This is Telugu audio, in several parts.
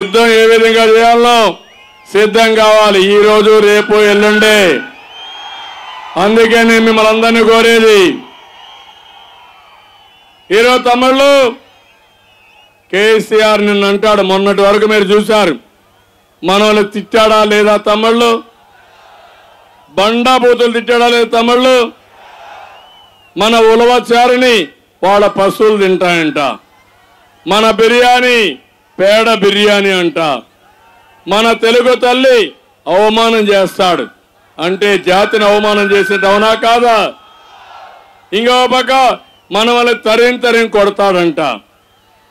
యుద్ధం ఏ విధంగా చేయాలో సిద్ధం కావాలి ఈ రోజు రేపు ఎల్లుండే అందుకే నేను మిమ్మల్ని అందరినీ కోరేది ఈరోజు తమిళలో కేసీఆర్ నిన్న అంటాడు మొన్నటి వరకు మీరు చూశారు మనోళ్ళు తిట్టాడా లేదా తమిళలో బండాబూతులు తిట్టాడా లేదా తమిళలో మన ఉలవచారుని వాళ్ళ పశువులు తింటాయంట మన బిర్యానీ పేడ బిర్యానీ అంట మన తెలుగు తల్లి అవమానం చేస్తాడు అంటే జాతిని అవమానం చేసేది అవునా కాదా ఇంకో పక్క మన వాళ్ళ తరిం కొడతాడంట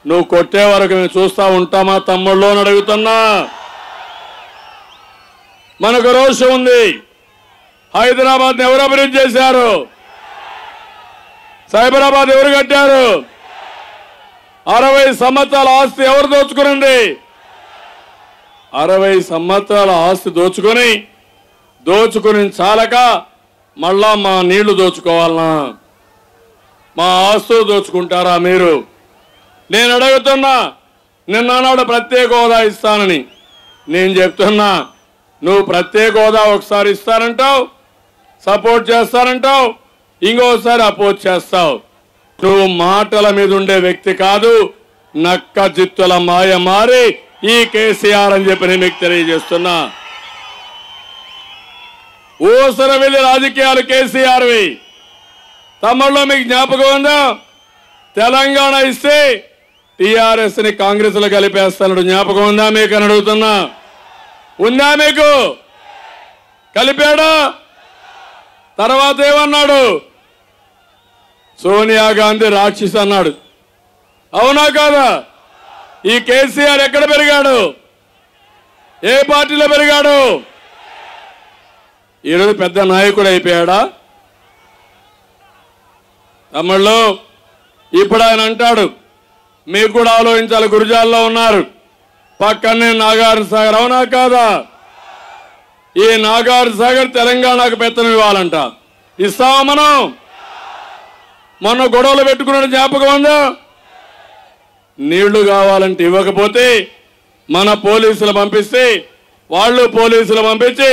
నువ్వు కొట్టే వరకు మేము చూస్తా ఉంటామా తమ్ముళ్ళు అని అడుగుతున్నా మనకు రోషం ఉంది హైదరాబాద్ ఎవరు అభివృద్ధి చేశారు సైబరాబాద్ ఎవరు కట్టారు 60 సంవత్సరాల ఆస్తి ఎవరు దోచుకునింది 60 సంవత్సరాల ఆస్తి దోచుకుని చాలక మళ్ళా మా నీళ్లు దోచుకోవాలనా మా ఆస్తులు దోచుకుంటారా మీరు నేను అడుగుతున్నా నిన్ననాడు ప్రత్యేక హోదా ఇస్తానని నేను చెప్తున్నా నువ్వు ప్రత్యేక హోదా ఒకసారి ఇస్తానంటావు సపోర్ట్ చేస్తానంటావు ఇంకోసారి అపోజ్ చేస్తావు నువ్వు మాటల మీద ఉండే వ్యక్తి కాదు నక్క జిత్తుల మాయ మారి ఈ కేసీఆర్ అని చెప్పి నేను మీకు తెలియజేస్తున్నా ఊసర వెళ్ళి రాజకీయాలు కేసీఆర్వి తమిళలో మీకు జ్ఞాపకం ఉందా తెలంగాణ ఇస్తే టీఆర్ఎస్ ని కాంగ్రెస్ లో కలిపేస్తాడు జ్ఞాపకం ఉందా మీకు అని అడుగుతున్నా ఉందా మీకు కలిపాడా తర్వాత ఏమన్నాడు సోనియా గాంధీ రాక్షసి అన్నాడు అవునా కాదా ఈ కేసీఆర్ ఎక్కడ పెరిగాడు ఏ పార్టీలో పెరిగాడు ఈరోజు పెద్ద నాయకుడు అయిపోయాడా తమిళలో ఇప్పుడు ఆయన అంటాడు మీకు కూడా ఆలోచించాలి గురుజాల్లో ఉన్నారు పక్కనే నాగార్జున సాగర్ అవునా కాదా ఈ నాగార్జున సాగర్ తెలంగాణకు పెత్తనం ఇవ్వాలంట ఇస్తావా మనం మొన్న గొడవలు పెట్టుకున్న జ్ఞాపకం ఉందా నీళ్లు కావాలంటే ఇవ్వకపోతే మన పోలీసులు పంపిస్తే వాళ్ళు పోలీసులు పంపించి